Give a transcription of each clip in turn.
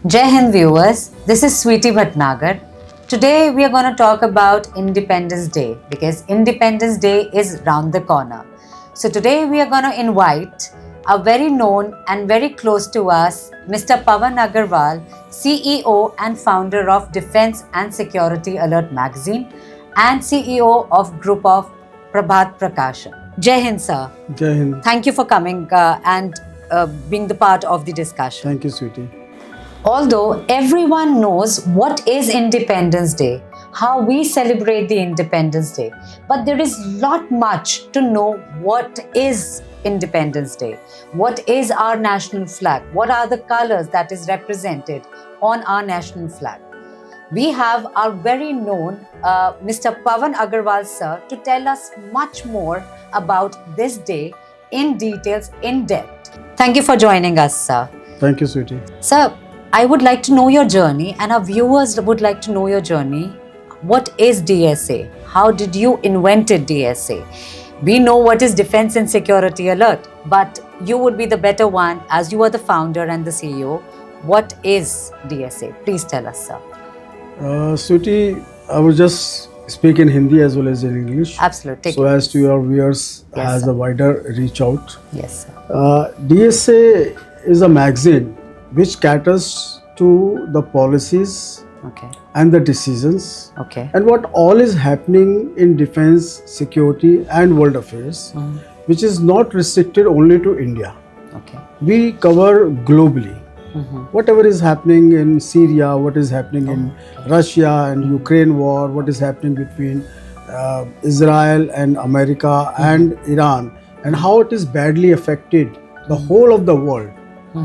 Jai Hind viewers, this is Sweetie Bhatnagar. Today we are going to talk about Independence Day because Independence Day is round the corner. So today we are going to invite a very known and very close to us, Mr. Pawan Agarwal, CEO and founder of Defense and Security Alert magazine and CEO of Group of Prabhat Prakashan. Jai Hind, sir. Jai Hind. Thank you for coming and being the part of the discussion. Thank you, sweetie. Although everyone knows what is Independence Day, how we celebrate the Independence Day, but there is not much to know what is Independence Day, what is our national flag, what are the colors that is represented on our national flag. We have our very known Mr. Pawan Agarwal sir to tell us much more about this day in details, in depth. Thank you for joining us, sir. Thank you, sweetie. Sir, I would like to know your journey, and our viewers would like to know your journey. What is DSA? How did you invented DSA? We know what is Defense and Security Alert, but you would be the better one as you are the founder and the CEO. What is DSA? Please tell us, sir. Sweetie, I will just speak in Hindi as well as in English. Absolutely. So as to your viewers Yes, has sir. a wider reach out. Yes, sir. DSA is a magazine which caters to the policies Okay. and the decisions Okay. and what all is happening in defense, security and world affairs, which is not restricted only to India. Okay. We cover globally. Whatever is happening in Syria, what is happening in Russia and Ukraine war, what is happening between Israel and America and Iran, and how it is badly affected the whole of the world.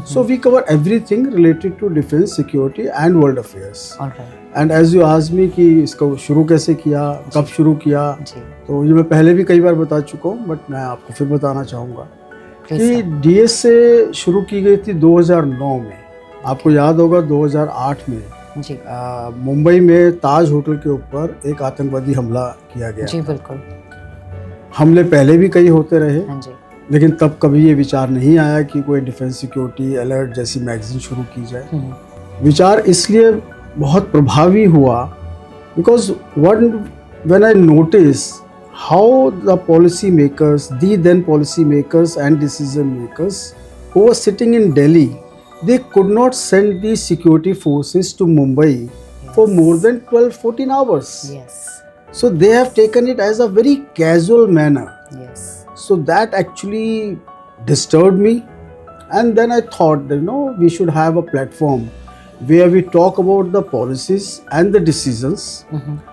So we cover everything related to defense, security and world affairs. All right. And as you asked me कि इसको शुरू कैसे किया, कब शुरू किया, जी. तो ये मैं पहले भी कई बार बता चुका हूँ, बट मैं आपको फिर बताना चाहूँगा Please, कि sir. DSA शुरू की गई थी 2009 में. आपको याद होगा 2008 में जी. मुंबई में ताज होटल के ऊपर एक आतंकवादी हमला किया गया. जी, बिल्कुल. हमले पहले भी कई होते रहे, हाँ जी. लेकिन तब कभी ये विचार नहीं आया कि कोई डिफेंस सिक्योरिटी अलर्ट जैसी मैगजीन शुरू की जाए. विचार इसलिए बहुत प्रभावी हुआ because when I notice how the policy makers, the then policy makers and decision makers who were sitting in Delhi, they could not send the security forces to Mumbai for more than 12-14 hours. Yes. So they have taken it as a very casual manner. Yes. So that actually disturbed me, and then I thought that, we should have a platform where we talk about the policies and the decisions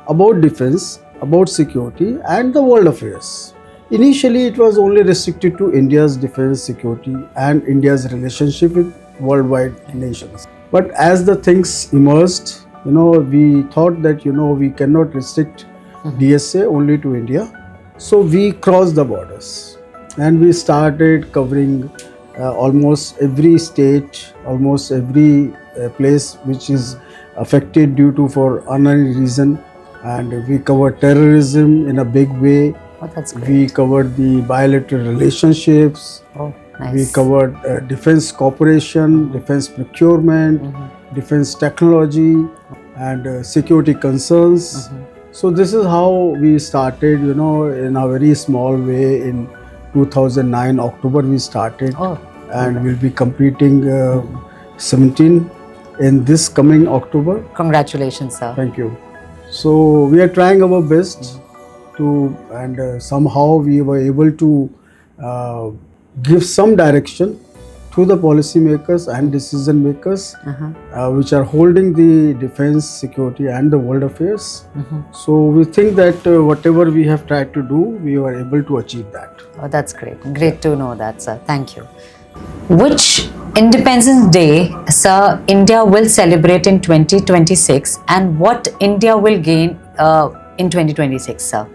about defense, about security and the world affairs. Initially it was only restricted to India's defense, security and India's relationship with worldwide nations. But as the things emerged, we thought that we cannot restrict DSA only to India. So we crossed the borders and we started covering almost every state, almost every place which is affected due to for unknown reason. And we covered terrorism in a big way. Oh, that's great. We covered the bilateral relationships. Oh, nice. We covered defense cooperation, defense procurement, defense technology, and security concerns. So this is how we started, in a very small way. In 2009 October we started, and we'll be completing 17 in this coming October. Congratulations, sir. Thank you. So we are trying our best to, and somehow we were able to give some direction to the policy makers and decision makers which are holding the defense, security and the world affairs. So we think that whatever we have tried to do, we were able to achieve that. Oh, that's great. Great to know that, sir. Thank you. Which Independence Day, sir, India will celebrate in 2026, and what India will gain in 2026, sir?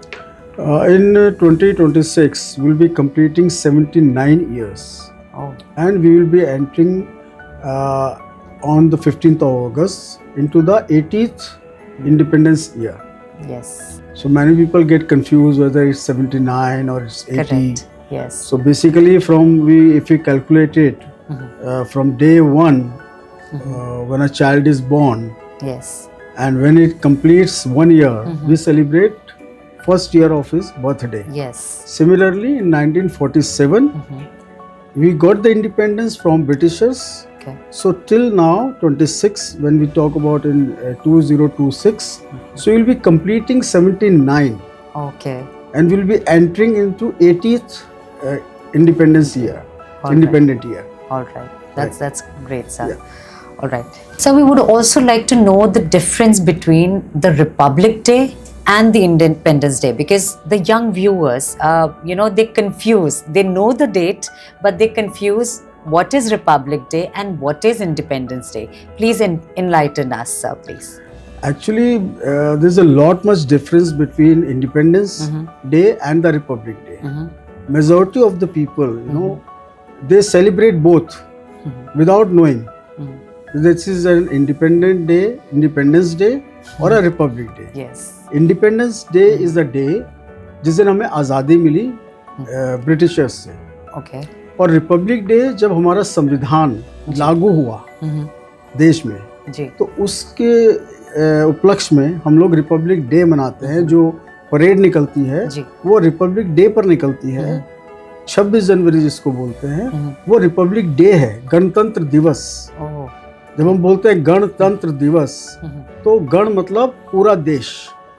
In 2026, we'll be completing 79 years. Oh. And we will be entering on the 15th of August into the 80th independence year. Yes. So many people get confused whether it's 79 or it's 80. Correct. Yes. So basically if we calculate it from day one when a child is born Yes. and when it completes 1 year, we celebrate first year of his birthday. Yes. Similarly, in 1947, we got the independence from Britishers. Okay. So till now, 26, when we talk about in 2026, so we'll be completing 79 Okay. and we'll be entering into 80th independence year, All independent year. All right. That's great, sir. All right. So we would also like to know the difference between the Republic Day and the Independence Day, because the young viewers, they confuse. They know the date, but they confuse what is Republic Day and what is Independence Day. Please enlighten us, sir, please. Actually, there's a lot much difference between Independence Day and the Republic Day. Majority of the people, they celebrate both without knowing. This is an Independence Day or a Republic Day. Yes. Independence Day is the day जिस दिन हमें आज़ादी मिली Britishers से. Okay. और Republic day जब हमारा संविधान लागू हुआ देश में, जी. तो उसके उपलक्ष्य में हम लोग रिपब्लिक डे मनाते हैं. जो परेड निकलती है जी. वो रिपब्लिक डे पर निकलती है. 26 जनवरी जिसको बोलते हैं वो रिपब्लिक डे है, गणतंत्र दिवस. जब हम बोलते हैं गणतंत्र दिवस, तो गण मतलब पूरा देश.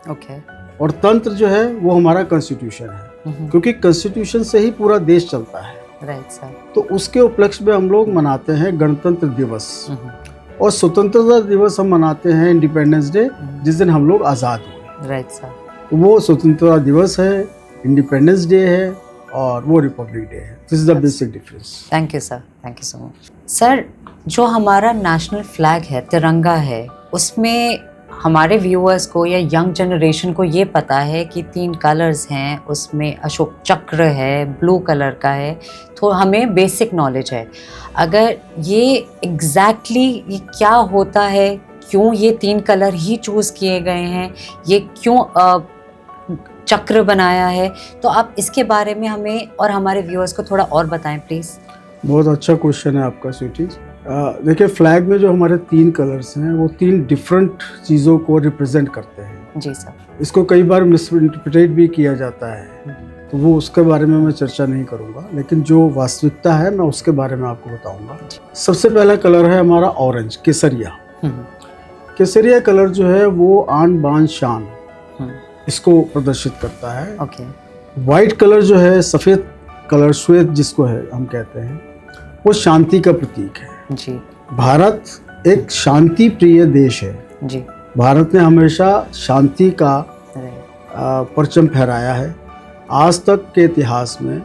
Okay. और तंत्र जो है वो हमारा कॉन्स्टिट्यूशन है, क्योंकि कॉन्स्टिट्यूशन से ही पूरा देश चलता है. Right, sir. तो उसके उपलक्ष्य में हम लोग मनाते हैं गणतंत्र दिवस. और स्वतंत्रता दिवस हम मनाते हैं इंडिपेंडेंस डे, जिस दिन हम लोग आज़ाद हुए. Right, sir. वो स्वतंत्रता दिवस है, इंडिपेंडेंस डे है और वो रिपब्लिक डे है. This is the basic difference. Thank you sir, thank you so much. Sir, जो हमारा नेशनल फ्लैग है, तिरंगा है, उसमें हमारे व्यूअर्स को या यंग जनरेशन को ये पता है कि 3 कलर्स हैं, उसमें अशोक चक्र है, ब्लू कलर का है, तो हमें बेसिक नॉलेज है. अगर ये एग्जैक्टली ये क्या होता है, क्यों ये 3 कलर ही चूज़ किए गए हैं, ये क्यों चक्र बनाया है, तो आप इसके बारे में हमें और हमारे व्यूअर्स को थोड़ा और बताएं प्लीज़. बहुत अच्छा क्वेश्चन है आपका स्वीटी. देखिए, फ्लैग में जो हमारे 3 कलर्स हैं वो 3 डिफरेंट चीज़ों को रिप्रेजेंट करते हैं. जी सर. इसको कई बार मिसइंटरप्रेट भी किया जाता है, तो वो उसके बारे में मैं चर्चा नहीं करूँगा, लेकिन जो वास्तविकता है मैं उसके बारे में आपको बताऊँगा. सबसे पहला कलर है हमारा ऑरेंज, केसरिया. केसरिया कलर जो है वो आन बान शान इसको प्रदर्शित करता है. ओके. वाइट कलर जो है, सफ़ेद कलर, श्वेत जिसको है हम कहते हैं, वो शांति का प्रतीक है. जी. भारत एक शांति प्रिय देश है. जी. भारत ने हमेशा शांति का परचम फहराया है. आज तक के इतिहास में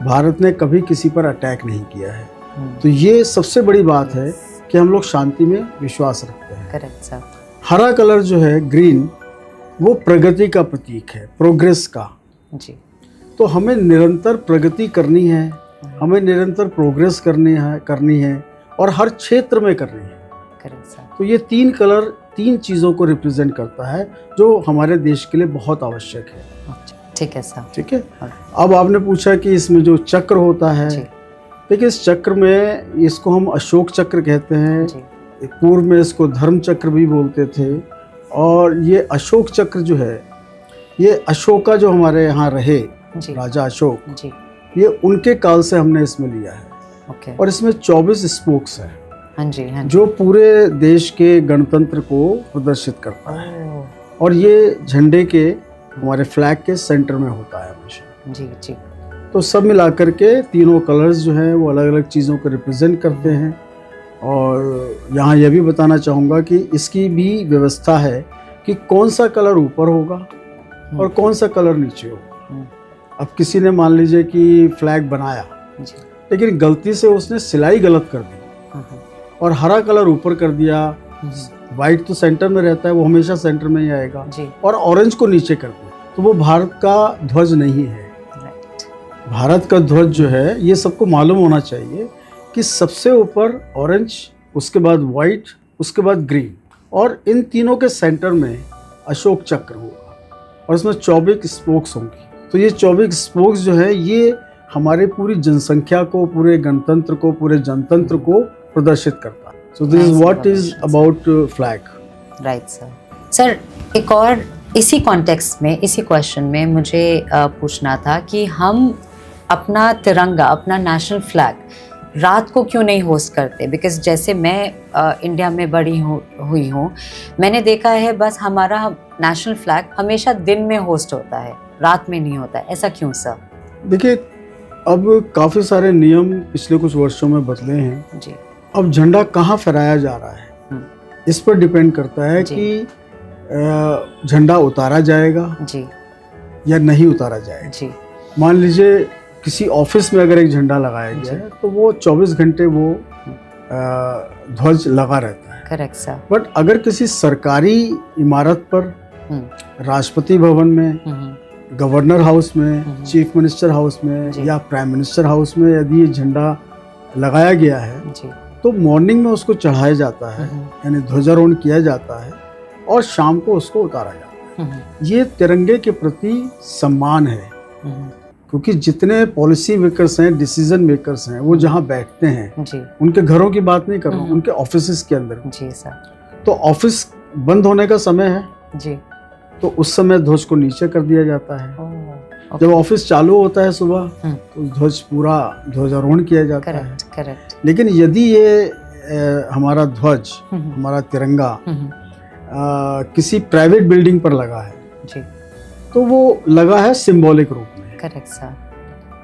भारत ने कभी किसी पर अटैक नहीं किया है. तो ये सबसे बड़ी बात है कि हम लोग शांति में विश्वास रखते हैं. Correct sir. हरा कलर जो है, ग्रीन, वो प्रगति का प्रतीक है, प्रोग्रेस का. जी. तो हमें निरंतर प्रगति करनी है, हमें निरंतर प्रोग्रेस करनी है और हर क्षेत्र में करनी है. Correct sir. तो ये 3 कलर 3 चीज़ों को रिप्रेजेंट करता है जो हमारे देश के लिए बहुत आवश्यक है. ठीक है सर. ठीक है. अब आपने पूछा कि इसमें जो चक्र होता है, देखिए इस चक्र में, इसको हम अशोक चक्र कहते हैं. पूर्व में इसको धर्म चक्र भी बोलते थे. और ये अशोक चक्र जो है, ये अशोका जो हमारे यहाँ रहे, राजा अशोक, ये उनके काल से हमने इसमें लिया है. ओके. और इसमें 24 स्पोक्स हैं. हाँ जी. जो पूरे देश के गणतंत्र को प्रदर्शित करता है. और ये झंडे के, हमारे फ्लैग के सेंटर में होता है हमेशा. जी जी. तो सब मिलाकर के तीनों कलर्स जो हैं वो अलग अलग चीज़ों को रिप्रेजेंट करते हैं. और यहाँ यह भी बताना चाहूँगा कि इसकी भी व्यवस्था है कि कौन सा कलर ऊपर होगा और कौन सा कलर नीचे होगा. अब किसी ने मान लीजिए कि फ्लैग बनाया, लेकिन गलती से उसने सिलाई गलत कर दी और हरा कलर ऊपर कर दिया, वाइट तो सेंटर में रहता है, वो हमेशा सेंटर में ही आएगा, और ऑरेंज को नीचे कर दिया, तो वो भारत का ध्वज नहीं है. भारत का ध्वज जो है, ये सबको मालूम होना चाहिए कि सबसे ऊपर ऑरेंज, उसके बाद वाइट, उसके बाद ग्रीन, और इन तीनों के सेंटर में अशोक चक्र होगा और इसमें 24 स्पोक्स होंगी. तो ये 24 स्पोक्स जो है, ये हमारे पूरी जनसंख्या को, पूरे गणतंत्र को, पूरे जनतंत्र को प्रदर्शित करता है. So this is Nice what is information, about flag. Right sir. Sir, एक और इसी कॉन्टेक्स्ट में, इसी क्वेश्चन में मुझे पूछना था कि हम अपना तिरंगा, अपना नेशनल फ्लैग रात को क्यों नहीं होस्ट करते? बिकॉज जैसे मैं इंडिया में बड़ी हुई हूँ, मैंने देखा है बस हमारा नेशनल फ्लैग हमेशा दिन में होस्ट होता है, रात में नहीं होता है. ऐसा क्यों सर? देखिए, अब काफ़ी सारे नियम पिछले कुछ वर्षों में बदले हैं. जी. अब झंडा कहाँ फहराया जा रहा है इस पर डिपेंड करता है जी. कि झंडा उतारा जाएगा जी. या नहीं उतारा जाएगा. जी. मान लीजिए किसी ऑफिस में अगर एक झंडा लगाया गया है तो वो 24 घंटे वो ध्वज लगा रहता है. Correct sir. बट अगर किसी सरकारी इमारत पर, राष्ट्रपति भवन में, गवर्नर हाउस में, चीफ मिनिस्टर हाउस में या प्राइम मिनिस्टर हाउस में यदि ये झंडा लगाया गया है जी. तो मॉर्निंग में उसको चढ़ाया जाता है, यानी ध्वजारोहण किया जाता है, और शाम को उसको उतारा जाता है. ये तिरंगे के प्रति सम्मान है. क्योंकि जितने पॉलिसी मेकर्स हैं, डिसीजन मेकर्स हैं, वो जहाँ बैठते हैं जी. उनके घरों की बात नहीं कर रहा हूँ, उनके ऑफिस के अंदर. जी सर. तो ऑफिस बंद होने का समय है जी. तो उस समय ध्वज को नीचे कर दिया जाता है. ओह, जब ऑफिस चालू होता है सुबह तो ध्वज पूरा ध्वजारोहण किया जाता है. Correct, correct. लेकिन यदि ये हमारा ध्वज, हमारा तिरंगा किसी प्राइवेट बिल्डिंग पर लगा है जी. तो वो लगा है सिंबॉलिक रूप में. Correct sir.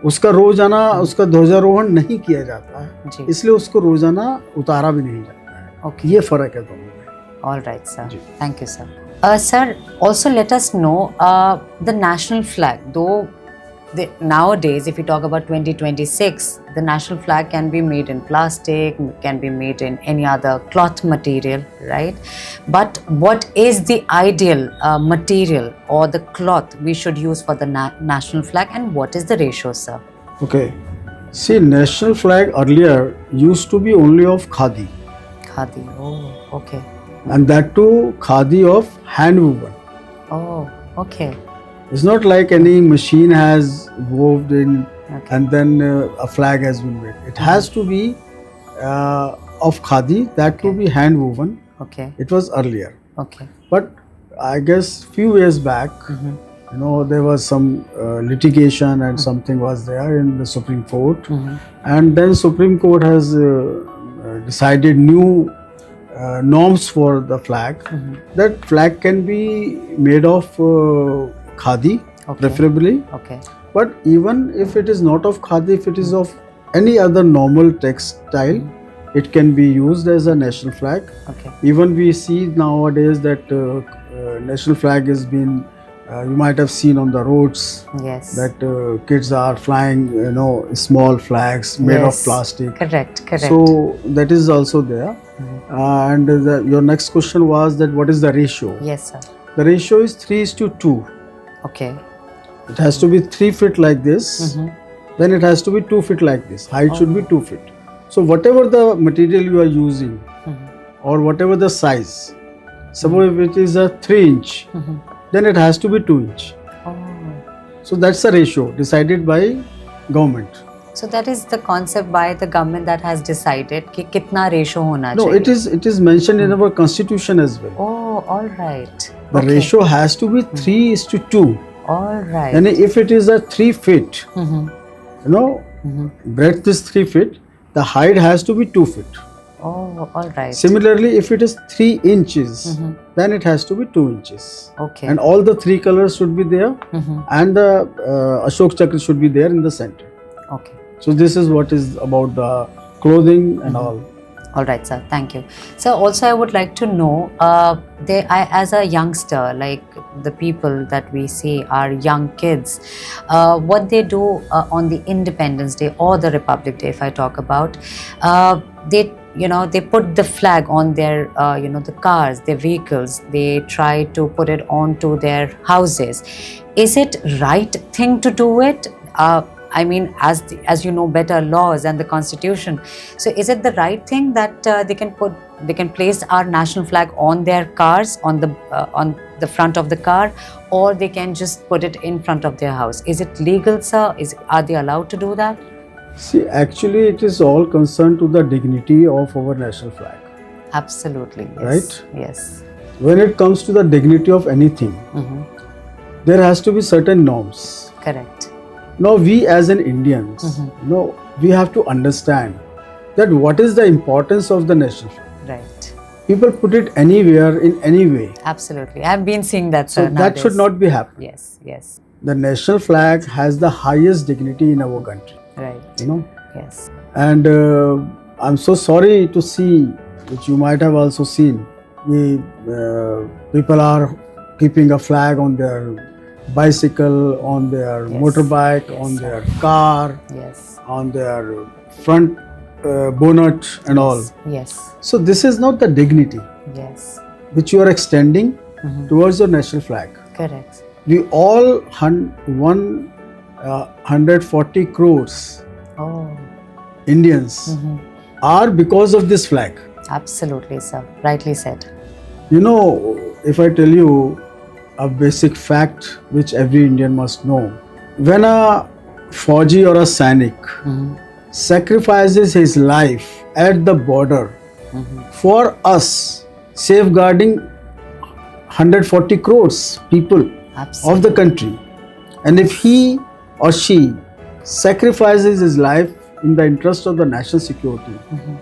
उसका रोजाना उसका ध्वजारोहण नहीं किया जाता है, जी. इसलिए उसको रोजाना उतारा भी नहीं जाता है. ओके. ये फर्क है दोनों में. All right, sir. Ji. Thank you, sir. Sir, also let us know the national flag. Though nowadays, if we talk about 2026, the national flag can be made in plastic, can be made in any other cloth material, right? But what is the ideal material or the cloth we should use for the national flag, and what is the ratio, sir? Okay. See, national flag earlier used to be only of khadi. Khadi. Oh, okay. And that too khadi of hand woven. Oh, okay. It's not like any machine has woved in Okay. and then a flag has been made. It has to be of khadi, that to Okay. be hand woven. Okay. It was earlier. Okay. But I guess few years back, you know, there was some litigation and something was there in the Supreme Court. And then Supreme Court has decided new norms for the flag. That flag can be made of khadi, Okay. preferably. Okay. But even if it is not of khadi, if it is of any other normal textile, it can be used as a national flag. Okay. Even we see nowadays that national flag has been, you might have seen on the roads Yes. that kids are flying, you know, small flags made of Yes. plastic. Correct. Correct. So that is also there. And your next question was that what is the ratio? Yes, sir. The ratio is 3:2. Okay. It has to be 3 feet like this. Then it has to be 2 feet like this. Height should be 2 feet. So whatever the material you are using, or whatever the size, suppose if it is a 3 inch, then it has to be 2 inch. Oh. So that's the ratio decided by government. So that is the concept by the government that has decided कि कितना ratio होना No, चाहिए. it is mentioned in our constitution as well. Oh, all right. The ratio has to be 3:2. All right. And if it is a 3 feet, you know, breadth is 3 feet, the height has to be 2 feet. Oh, all right. Similarly, if it is 3 inches, then it has to be 2 inches. Okay. And all the 3 colors should be there, and the Ashok Chakra should be there in the center. Okay. So this is what is about the clothing and all. All right, sir. Thank you. So also I would like to know, as a youngster, like the people that we see are young kids, what they do on the Independence Day or the Republic Day, if I talk about, they put the flag on their, the cars, their vehicles. They try to put it onto their houses. Is it right thing to do it? I mean, as you know better, laws and the constitution. So is it the right thing that they can place our national flag on their cars, on the front of the car, or they can just put it in front of their house? Is it legal, sir? Are they allowed to do that? See, actually, it is all concerned to the dignity of our national flag. Absolutely. Yes. Right? Yes. When it comes to the dignity of anything, Mhm. there has to be certain norms. Correct. Now, we as an Indians, Mhm. we have to understand that what is the importance of the national flag. Right. People put it anywhere in any way. Absolutely. I've been seeing that, So sir, that should nowadays. not be happening. Yes. Yes. The national flag has the highest dignity in our country. Right. Yes. And I'm so sorry to see, which you might have also seen, people are keeping a flag on their bicycle, on their Yes. motorbike, Yes, on sir. their car, Yes. on their front bonnet and all. Yes. So this is not the dignity Yes. which you are extending Mhm. towards your national flag. Correct. We all 140 crores Oh. Indians Mhm. are because of this flag. Absolutely, sir. Rightly said. You know, if I tell you a basic fact which every Indian must know, when a Fauji or a Sainik Mhm. sacrifices his life at the border Mhm. for us, safeguarding 140 crores people Absolutely. of the country, and if he or she sacrifices his life in the interest of the national security, Mhm.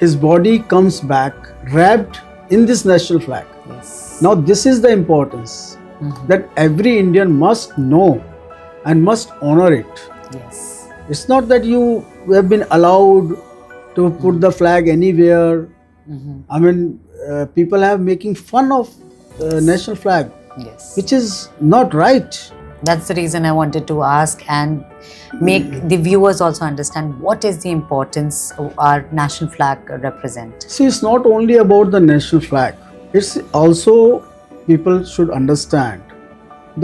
his body comes back wrapped in this national flag. Yes. Now, this is the importance Mhm. that every Indian must know and must honor it. Yes. It's not that you have been allowed to put the flag anywhere. Mhm. I mean, people have making fun of national flag, Yes. which is not right. That's the reason I wanted to ask and make the viewers also understand what is the importance of our national flag represent. See, it's not only about the national flag. It's also people should understand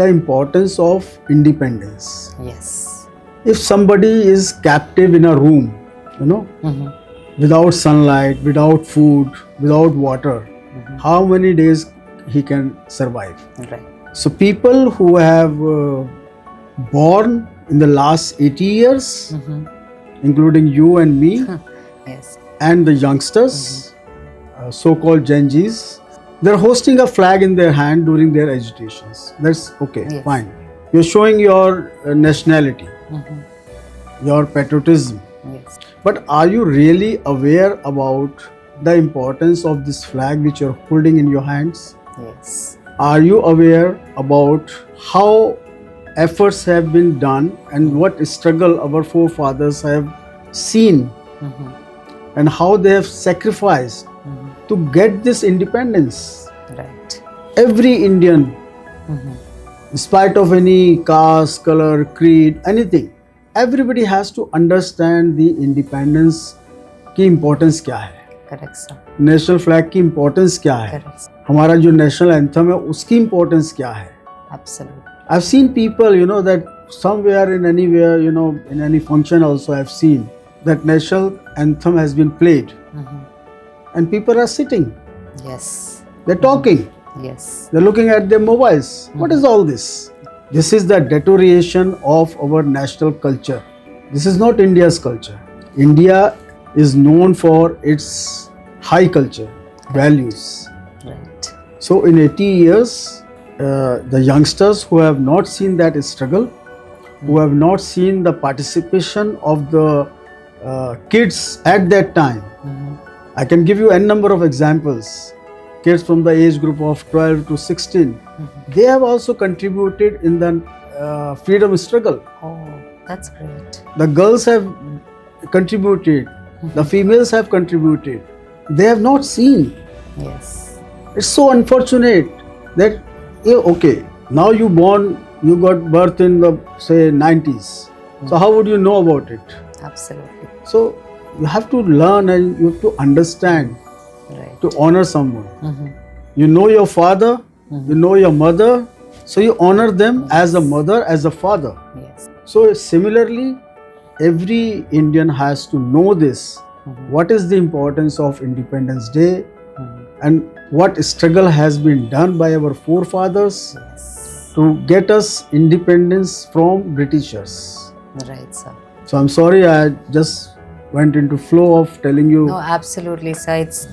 the importance of independence. Yes. If somebody is captive in a room, Mhm. without sunlight, without food, without water, how many days he can survive? Right. So people who have born in the last 80 years, Mhm. including you and me, Yes. and the youngsters, so-called Gen Zs, they're hosting a flag in their hand during their agitations. That's okay, Yes. fine. You're showing your nationality, Mhm. your patriotism. Yes. But are you really aware about the importance of this flag which you're holding in your hands? Yes. Are you aware about how efforts have been done and what struggle our forefathers have seen Mhm. and how they have sacrificed Mhm. to get this independence? Right. Every Indian, Mhm. in spite of any caste, color, creed, anything, everybody has to understand the independence की importance क्या है, Correct, sir. National flag की importance क्या है, Correct, sir. हमारा जो national anthem है उसकी importance क्या है. Absolutely. I've seen people, that somewhere in anywhere, in any function also I've seen that national anthem has been played Mhm. and people are sitting, Yes. they're talking, Yes. they're looking at their mobiles. What is all this? This is the deterioration of our national culture. This is not India's culture. India is known for its high culture, values. Right. So in 80 years, the youngsters who have not seen that struggle, who have not seen the participation of the kids at that time, Mhm. I can give you n number of examples. Kids from the age group of 12 to 16, they have also contributed in the freedom struggle. Oh, that's great. The girls have contributed, the females have contributed. They have not seen. Yes. It's so unfortunate that, okay, now you got birth in the, say, 90s. So how would you know about it? Absolutely. So you have to learn and you have to understand Right. to honor someone. Mhm. You know your father, you know your mother, so you honor them as a mother, as a father. Yes. So similarly, every Indian has to know this. What is the importance of Independence Day and what struggle has been done by our forefathers Yes. to get us independence from Britishers. Right, sir. So I'm sorry, I just went into flow of telling you. No, absolutely, sir. It's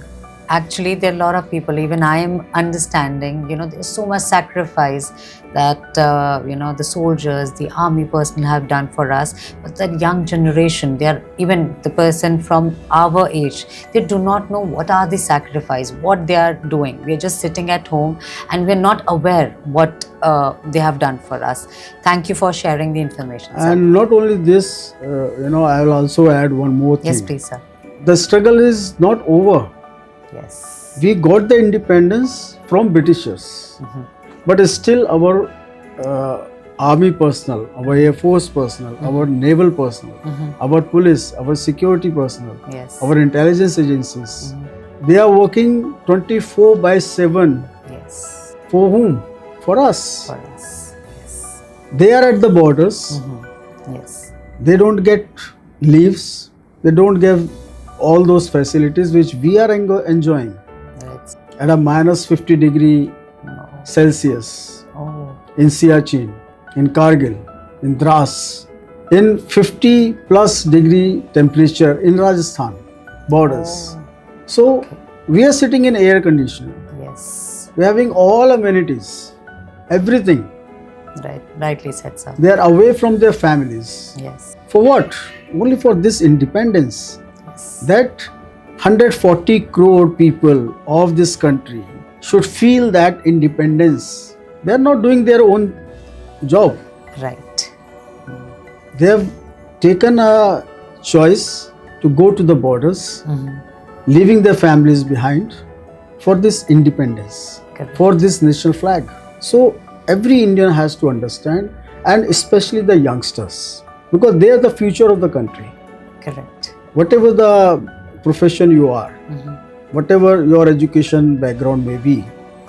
Actually, there are a lot of people, even I am understanding, there's so much sacrifice that, the soldiers, the army personnel have done for us. But that young generation, they are, even the person from our age, they do not know what are the sacrifice, what they are doing. We are just sitting at home and we're not aware what they have done for us. Thank you for sharing the information, sir. And not only this, I will also add one more thing. Yes, please, sir. The struggle is not over. Yes. We got the independence from Britishers, but still our army personnel, our air force personnel, our naval personnel, our police, our security personnel, Yes. our intelligence agencies, they are working 24/7. Yes. For whom? For us. For us. Yes. They are at the borders. Yes. They don't get leaves. They don't get all those facilities which we are enjoying Right. at a -50 No. Celsius Oh. in Siachen, in Kargil, in Dras, in 50+ degree temperature in Rajasthan borders. Oh. So we are sitting in air conditioning. Yes. We are having all amenities, everything. Right. Rightly said, sir. They are away from their families. Yes. For what? Only for this independence. Yes. That 140 crore people of this country should feel that independence. They are not doing their own job. Right. They have taken a choice to go to the borders, leaving their families behind for this independence, Correct. for this national flag. So every Indian has to understand, and especially the youngsters, because they are the future of the country. Correct. Whatever the profession you are, whatever your education background may be,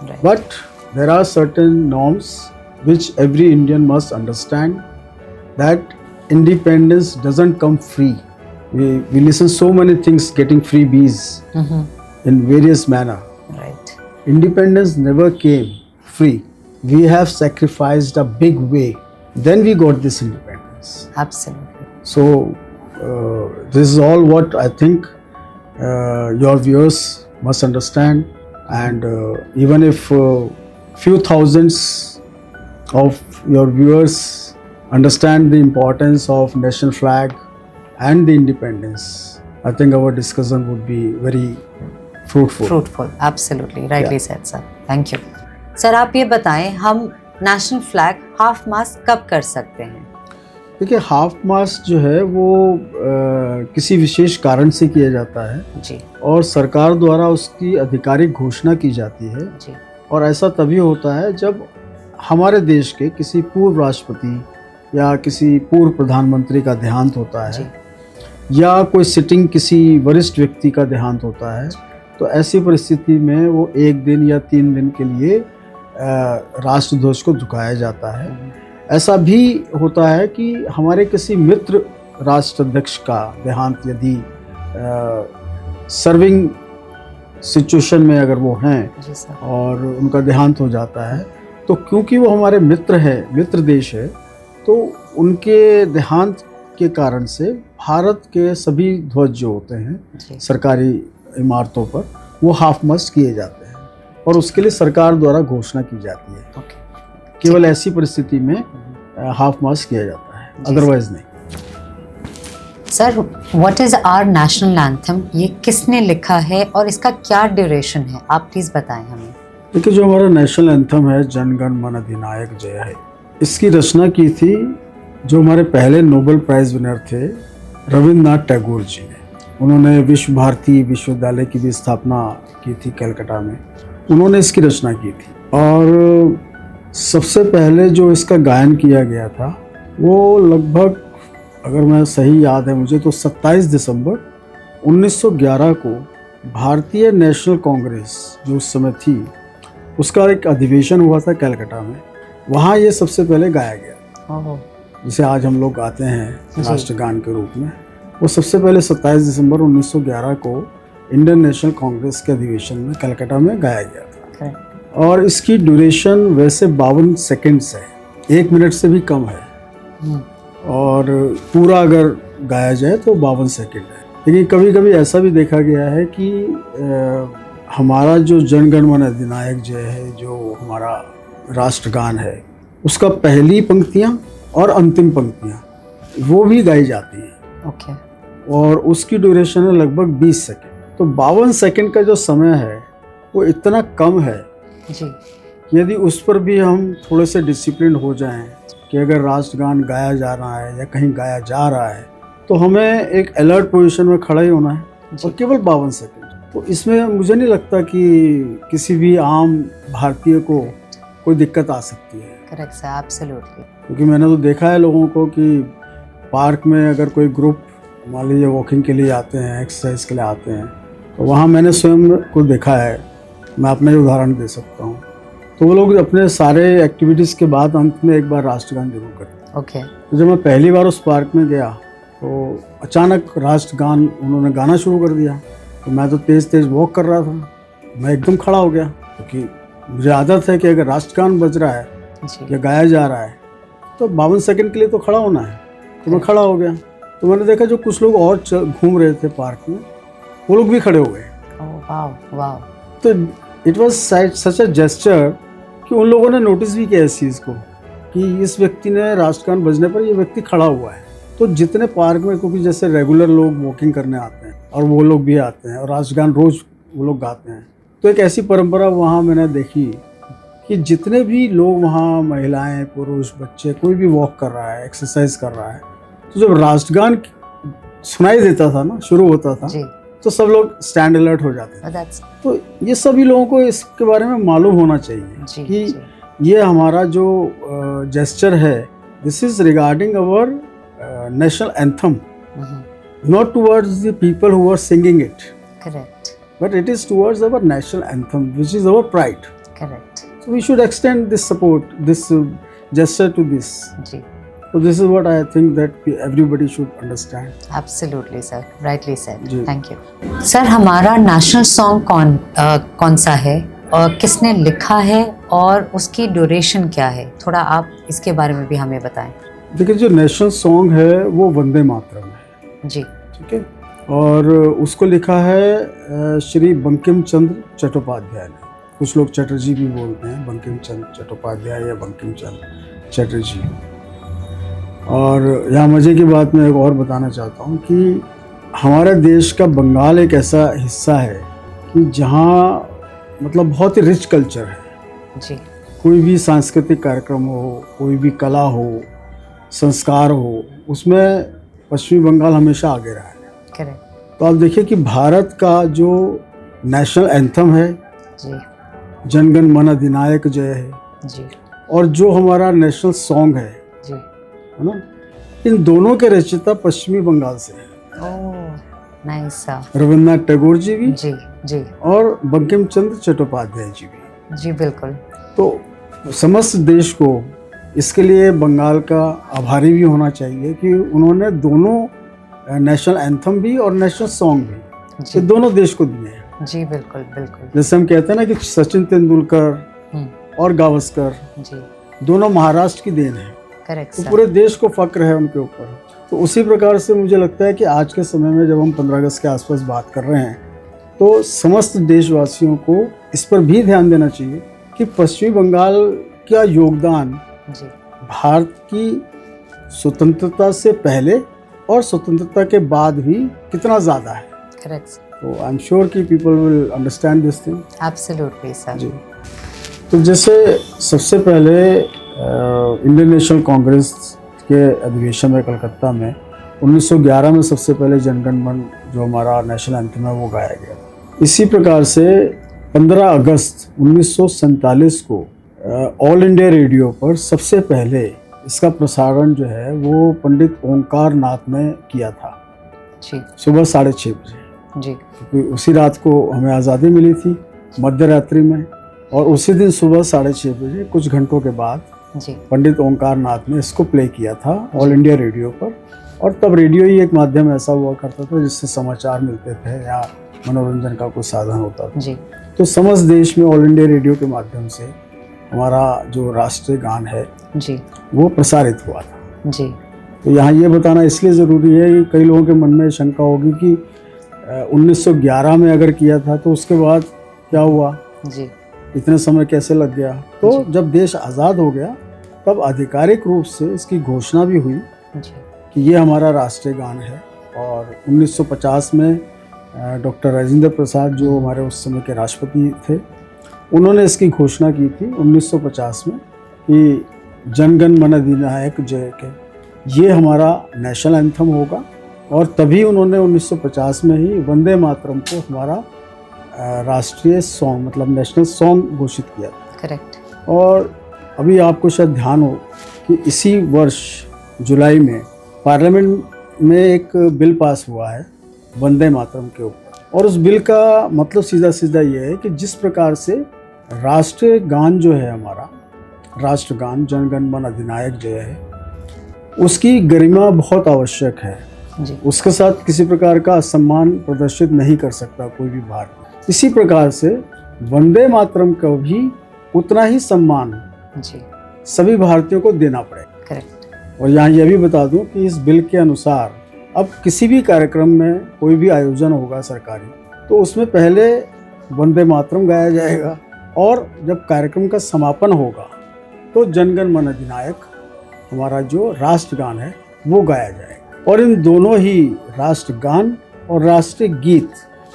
Right. but there are certain norms which every Indian must understand, that independence doesn't come free. We listen so many things getting freebies in various manner. Right. Independence never came free. We have sacrificed a big way. Then we got this independence. Absolutely. So this is all what I think your viewers must understand, and even if few thousands of your viewers understand the importance of national flag and the independence, I think our discussion would be very fruitful. Fruitful. Absolutely. Rightly Yeah. said, sir. Thank you. Sir आप ये बताएं, हम national flag half मास्ट कब कर सकते हैं? देखिए, half मास्ट जो है वो किसी विशेष कारण से किया जाता है जी. और सरकार द्वारा उसकी आधिकारिक घोषणा की जाती है, जी. और ऐसा तभी होता है जब हमारे देश के किसी पूर्व राष्ट्रपति या किसी पूर्व प्रधानमंत्री का देहांत होता है, जी. या कोई सिटिंग किसी वरिष्ठ व्यक्ति का देहांत होता है, तो ऐसी परिस्थिति में वो 1 दिन या 3 दिन के लिए राष्ट्रध्वज को झुकाया जाता है। ऐसा भी होता है कि हमारे किसी मित्र राष्ट्राध्यक्ष का देहांत यदि सर्विंग सिचुएशन में अगर वो हैं जी सर. और उनका देहांत हो जाता है, तो क्योंकि वो हमारे मित्र है, मित्र देश है, तो उनके देहांत के कारण से भारत के सभी ध्वज जो होते हैं जी. सरकारी इमारतों पर वो हाफ मस्ट किए जाते हैं, और उसके लिए सरकार द्वारा घोषणा की जाती है। ओके. केवल ऐसी परिस्थिति में हाफ मास्ट किया जाता है, जी अदरवाइज नहीं। Sir, what is our national anthem? ये किसने लिखा है और इसका क्या ड्यूरेशन है? आप प्लीज बताएं हमें। देखिए, जो हमारा नेशनल एंथम है, जन गण मन अधिनायक जय है, इसकी रचना की थी जो हमारे पहले नोबेल प्राइज विनर थे रविंद्रनाथ टैगोर जी ने। उन्होंने विश्व भारती विश्वविद्यालय की भी स्थापना की थी कलकत्ता में, उन्होंने इसकी रचना की थी। और सबसे पहले जो इसका गायन किया गया था वो लगभग, अगर मैं सही याद है मुझे, तो 27 दिसंबर 1911 को भारतीय नेशनल कांग्रेस जो उस समय थी, उसका एक अधिवेशन हुआ था कलकत्ता में, वहाँ ये सबसे पहले गाया गया, जिसे आज हम लोग गाते हैं राष्ट्रगान के रूप में। वो सबसे पहले 27 दिसंबर 1911 को इंडियन नेशनल कांग्रेस के अधिवेशन में कलकत्ता में गाया गया था। और इसकी ड्यूरेशन वैसे 52 सेकेंड्स है, 1 मिनट से भी कम है, और पूरा अगर गाया जाए तो 52 सेकेंड है। लेकिन कभी कभी ऐसा भी देखा गया है कि हमारा जो जनगण मन अधिनायक जय है, जो हमारा राष्ट्रगान है, उसका पहली पंक्तियाँ और अंतिम पंक्तियाँ वो भी गाई जाती हैं। ओके। और उसकी ड्यूरेशन है लगभग 20 सेकंड। तो 52 सेकंड का जो समय है वो इतना कम है जी। कि यदि उस पर भी हम थोड़े से डिसिप्लिन हो जाएं कि अगर राष्ट्रगान गाया जा रहा है या कहीं गाया जा रहा है तो हमें एक अलर्ट पोजीशन में खड़ा ही होना है, और केवल 52 सेकंड। तो इसमें मुझे नहीं लगता कि किसी भी आम भारतीय को कोई दिक्कत आ सकती है। Correct sir, absolutely. क्योंकि मैंने तो देखा है लोगों को कि पार्क में अगर कोई ग्रुप मान लीजिए वॉकिंग के लिए आते हैं, एक्सरसाइज के लिए आते हैं, तो वहाँ मैंने स्वयं को देखा है। मैं अपना ही उदाहरण दे सकता हूँ। तो वो लोग अपने सारे एक्टिविटीज़ के बाद अंत में एक बार राष्ट्रगान जरूर करते हैं। ओके। तो जब मैं पहली बार उस पार्क में गया तो अचानक राष्ट्रगान उन्होंने गाना शुरू कर दिया। तो मैं तो तेज़ तेज़ वॉक कर रहा था, मैं एकदम खड़ा हो गया, क्योंकि मुझे आदत है कि अगर राष्ट्रगान बज रहा है या गाया जा रहा है तो 52 सेकंड के लिए तो खड़ा होना है। तो मैं खड़ा हो गया। तो मैंने देखा जो कुछ लोग और घूम रहे थे पार्क में, वो लोग भी खड़े हो गए। Wow wow. तो it was such a gesture कि उन लोगों ने नोटिस भी किया इस चीज़ को कि इस व्यक्ति ने राष्ट्रगान बजने पर ये व्यक्ति खड़ा हुआ है। तो जितने पार्क में, क्योंकि जैसे रेगुलर लोग वॉकिंग करने आते हैं और वो लोग भी आते हैं और राष्ट्रगान रोज वो लोग गाते हैं, तो एक ऐसी परंपरा वहाँ मैंने देखी कि जितने भी लोग वहाँ, महिलाएं, पुरुष, बच्चे, कोई भी वॉक कर रहा है, एक्सरसाइज कर रहा है, तो जब राष्ट्रगान सुनाई देता था ना, शुरू होता था, तो सब लोग स्टैंड अलर्ट हो जाते थे। तो ये सभी लोगों को इसके बारे में मालूम होना चाहिए कि ये हमारा जो जेस्चर है, this is regarding our national anthem, not towards the people who are singing it, correct, but it is towards our national anthem which is our pride. Correct. So we should extend this support, this gesture to this. जी. So this is what I think that everybody should understand. Absolutely sir, rightly said. जी. Thank you. Sir, हमारा national song कौन सा है और किसने लिखा है और उसकी ड्यूरेशन क्या है? थोड़ा आप इसके बारे में भी हमें बताएं। देखिए, जो नेशनल सॉन्ग है वो वंदे मातरम है। जी। ठीक है। और उसको लिखा है श्री बंकिम चंद्र चट्टोपाध्याय ने। कुछ लोग चटर्जी भी बोलते हैं, बंकिम चंद्र चट्टोपाध्याय या बंकिम चंद्र चटर्जी। और यहाँ मज़े की बात मैं एक और बताना चाहता हूँ कि हमारे देश का बंगाल एक ऐसा हिस्सा है कि जहाँ मतलब बहुत ही रिच कल्चर है। जी। कोई भी सांस्कृतिक कार्यक्रम हो, कोई भी कला हो, संस्कार हो, उसमें पश्चिमी बंगाल हमेशा आगे रहा है। करेक्ट। तो आप देखिए कि भारत का जो नेशनल एंथम है, जी, जनगण मन अधिनायक जय है, जी, और जो हमारा नेशनल सॉन्ग है, जी, है ना, इन दोनों के रचयिता पश्चिमी बंगाल से हैं। ओह, नाइस। रविन्द्रनाथ टैगोर जी भी, जी, जी, और बंकिम चंद्र चट्टोपाध्याय जी भी। जी, बिल्कुल। तो समस्त देश को इसके लिए बंगाल का आभारी भी होना चाहिए कि उन्होंने दोनों नेशनल एंथम भी और नेशनल सॉन्ग भी, ये दोनों देश को दिए हैं। जी, बिल्कुल, बिल्कुल। जैसे हम कहते हैं ना कि सचिन तेंदुलकर और गावस्कर जी, दोनों महाराष्ट्र की देन है। करेक्ट। तो पूरे देश को फक्र है उनके ऊपर। तो उसी प्रकार से मुझे लगता है कि आज के समय में जब हम 15 अगस्त के आसपास बात कर रहे हैं, तो समस्त देशवासियों को इस पर भी ध्यान देना चाहिए कि पश्चिमी बंगाल का योगदान जी, भारत की स्वतंत्रता से पहले और स्वतंत्रता के बाद भी कितना ज़्यादा है। करेक्ट। तो आई एम श्योर कि people will understand this thing. Absolutely sir. जी। तो जैसे सबसे पहले इंडियन नेशनल कांग्रेस के अधिवेशन में कलकत्ता में 1911 में सबसे पहले जनगण मन जो हमारा नेशनल एंथम है वो गाया गया। इसी प्रकार से 15 अगस्त 1947 को ऑल इंडिया रेडियो पर सबसे पहले इसका प्रसारण जो है वो पंडित ओंकार नाथ ने किया था। जी। सुबह 6:30 बजे। जी। क्योंकि उसी रात को हमें आज़ादी मिली थी, मध्य रात्रि में, और उसी दिन सुबह 6:30 बजे कुछ घंटों के बाद जी, पंडित ओंकार नाथ ने इसको प्ले किया था ऑल इंडिया रेडियो पर। और तब रेडियो ही एक माध्यम ऐसा हुआ करता था जिससे समाचार मिलते थे या मनोरंजन का कुछ साधन होता था। जी। तो समस्त देश में ऑल इंडिया रेडियो के माध्यम से हमारा जो राष्ट्रीय गान है जी, वो प्रसारित हुआ था। जी। तो यहाँ ये बताना इसलिए ज़रूरी है कि कई लोगों के मन में शंका होगी कि 1911 में अगर किया था तो उसके बाद क्या हुआ, जी इतने समय कैसे लग गया। तो जी। जब देश आज़ाद हो गया तब आधिकारिक रूप से इसकी घोषणा भी हुई जी कि ये हमारा राष्ट्रीय गान है। और 1950 में डॉक्टर राजेंद्र प्रसाद जो हमारे उस समय के राष्ट्रपति थे, उन्होंने इसकी घोषणा की थी 1950 में कि जनगण मन अधिनायक जय के ये हमारा नेशनल एंथम होगा। और तभी उन्होंने 1950 में ही वंदे मातरम को हमारा राष्ट्रीय सॉन्ग मतलब नेशनल सॉन्ग घोषित किया। करेक्ट। और अभी आपको शायद ध्यान हो कि इसी वर्ष जुलाई में पार्लियामेंट में एक बिल पास हुआ है वंदे मातरम के ऊपर। और उस बिल का मतलब सीधा सीधा ये है कि जिस प्रकार से राष्ट्रीय गान जो है हमारा राष्ट्रगान जनगण मन अधिनायक जय है, उसकी गरिमा बहुत आवश्यक है जी उसके साथ किसी प्रकार का असम्मान प्रदर्शित नहीं कर सकता कोई भी भारतीय। इसी प्रकार से वंदे मातरम का भी उतना ही सम्मान जी सभी भारतीयों को देना पड़ेगा। करेक्ट। और यहाँ यह भी बता दूं कि इस बिल के अनुसार अब किसी भी कार्यक्रम में कोई भी आयोजन होगा सरकारी, तो उसमें पहले वंदे मातरम गाया जाएगा और जब कार्यक्रम का समापन होगा तो जनगण मन अधिनायक हमारा जो राष्ट्रगान है वो गाया जाएगा। और इन दोनों ही राष्ट्रगान और राष्ट्रीय गीत,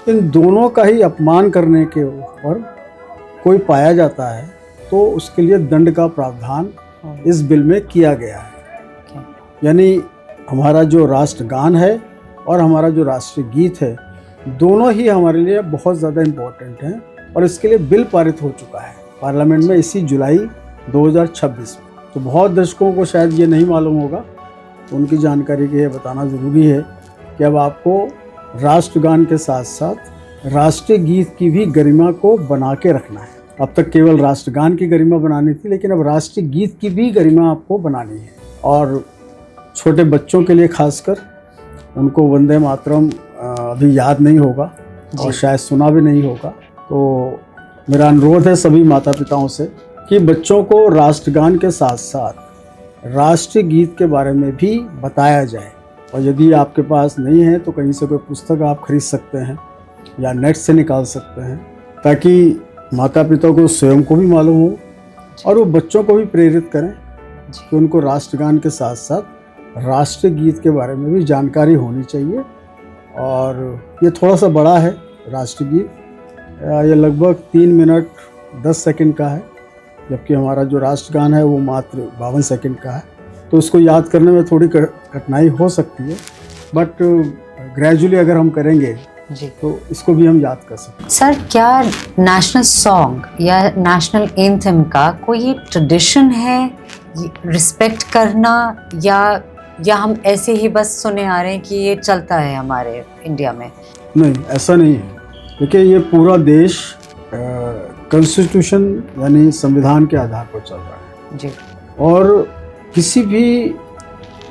इन दोनों का ही अपमान करने के ऊपर कोई पाया जाता है तो उसके लिए दंड का प्रावधान इस बिल में किया गया है। यानी हमारा जो राष्ट्रगान है और हमारा जो राष्ट्रीय गीत है, दोनों ही हमारे लिए बहुत ज़्यादा इम्पोर्टेंट हैं। और इसके लिए बिल पारित हो चुका है पार्लियामेंट में इसी जुलाई 2026 में। तो बहुत दर्शकों को शायद ये नहीं मालूम होगा, उनकी जानकारी के लिए बताना ज़रूरी है कि अब आपको राष्ट्रगान के साथ साथ राष्ट्रीय गीत की भी गरिमा को बना के रखना है। अब तक केवल राष्ट्रगान की गरिमा बनानी थी, लेकिन अब राष्ट्रीय गीत की भी गरिमा आपको बनानी है। और छोटे बच्चों के लिए खासकर, उनको वंदे मातरम अभी याद नहीं होगा और शायद सुना भी नहीं होगा। तो मेरा अनुरोध है सभी माता पिताओं से कि बच्चों को राष्ट्रगान के साथ साथ राष्ट्रीय गीत के बारे में भी बताया जाए। और यदि आपके पास नहीं है तो कहीं से कोई पुस्तक आप खरीद सकते हैं या नेट से निकाल सकते हैं, ताकि माता पिता को स्वयं को भी मालूम हो और वो बच्चों को भी प्रेरित करें कि उनको राष्ट्रगान के साथ साथ राष्ट्रीय गीत के बारे में भी जानकारी होनी चाहिए। और ये थोड़ा सा बड़ा है राष्ट्रीय गीत, ये लगभग 3 मिनट 10 सेकंड का है, जबकि हमारा जो राष्ट्रगान है वो मात्र 52 सेकंड का है। तो इसको याद करने में थोड़ी कठिनाई हो सकती है, बट ग्रेजुअली अगर हम करेंगे जी तो इसको भी हम याद कर सकते हैं। सर, क्या नेशनल सॉन्ग या नेशनल एंथम का कोई ट्रेडिशन है रिस्पेक्ट करना, या हम ऐसे ही बस सुने आ रहे हैं कि ये चलता है हमारे इंडिया में? नहीं, ऐसा नहीं है। देखिए, ये पूरा देश कॉन्स्टिट्यूशन यानी संविधान के आधार पर चल रहा है जी। और किसी भी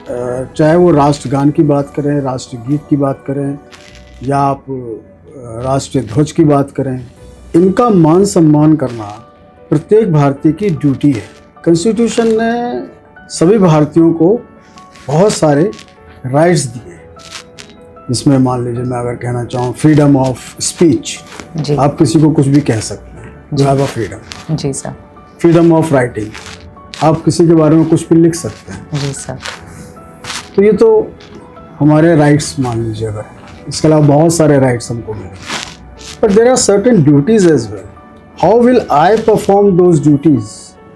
चाहे वो राष्ट्रगान की बात करें, राष्ट्रीय गीत की बात करें या आप राष्ट्रीय ध्वज की बात करें, इनका मान सम्मान करना प्रत्येक भारतीय की ड्यूटी है। कॉन्स्टिट्यूशन ने सभी भारतीयों को बहुत सारे राइट्स दिए, जिसमें मान लीजिए मैं अगर कहना चाहूँ फ्रीडम ऑफ स्पीच, आप किसी को कुछ भी कह सकते हैं, यू हैव अ फ्रीडम। जी सर। फ्रीडम ऑफ राइटिंग, आप किसी के बारे में कुछ भी लिख सकते हैं। जी सर। तो ये तो हमारे राइट्स मान लीजिए। अगर इसके अलावा बहुत सारे राइट्स हमको मिले, but there are certain duties as well. How will I perform those duties?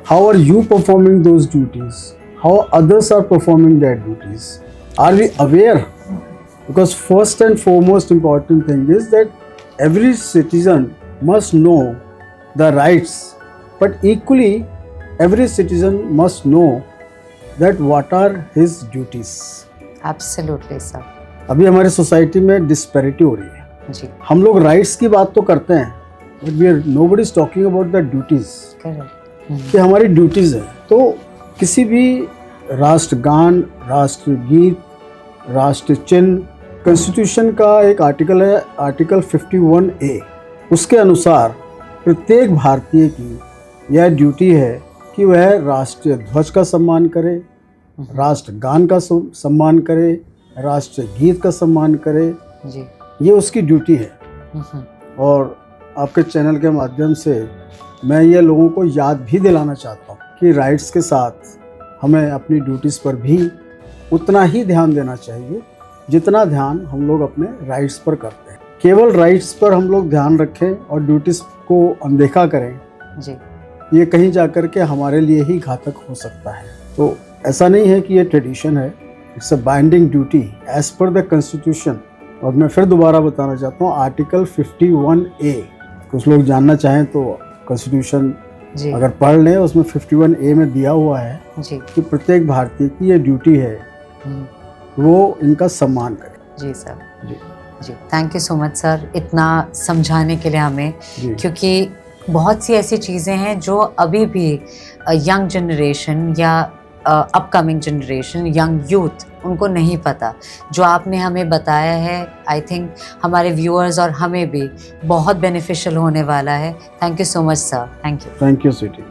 How are you performing those duties? How others are performing their duties? Are we aware? Because first and foremost important thing is that every citizen must know the rights, but equally every citizen must know that what are his duties. Absolutely sir. अभी हमारे society में disparity हो रही है जी। हम लोग rights की बात तो करते हैं, but we are nobody is talking about the duties. कि हमारी ड्यूटीज है। तो किसी भी राष्ट्रगान, राष्ट्रीय गीत, राष्ट्रीय चिन्ह, कॉन्स्टिट्यूशन का एक आर्टिकल है, आर्टिकल 51A, उसके अनुसार प्रत्येक भारतीय की यह ड्यूटी है कि वह राष्ट्रीय ध्वज का सम्मान करे, राष्ट्रगान का सम्मान करे, राष्ट्रीय गीत का सम्मान करे। जी। ये उसकी ड्यूटी है। और आपके चैनल के माध्यम से मैं ये लोगों को याद भी दिलाना चाहता हूँ कि राइट्स के साथ हमें अपनी ड्यूटीज़ पर भी उतना ही ध्यान देना चाहिए जितना ध्यान हम लोग अपने राइट्स पर करते हैं। केवल राइट्स पर हम लोग ध्यान रखें और ड्यूटीज़ को अनदेखा करें, जी, ये कहीं जाकर के हमारे लिए ही घातक हो सकता है। तो ऐसा नहीं है कि ये ट्रेडिशन है, it's a binding duty as per the constitution. और मैं फिर दोबारा बताना चाहता हूँ, आर्टिकल 51A, कुछ लोग जानना चाहें तो कॉन्स्टिट्यूशन जी, अगर पढ़ लें, उसमें 51A में दिया हुआ है जी, कि प्रत्येक भारतीय की ये ड्यूटी है हम्म, वो इनका सम्मान करे। जी सर, जी जी, thank you so much sir इतना समझाने के लिए हमें, जी क्योंकि बहुत सी ऐसी चीज़ें हैं जो अभी भी यंग जनरेशन या अपकमिंग जनरेशन, यंग यूथ, उनको नहीं पता। जो आपने हमें बताया है, आई थिंक हमारे व्यूअर्स और हमें भी बहुत बेनिफिशियल होने वाला है। Thank you so much sir, thank you. Thank you Sweety.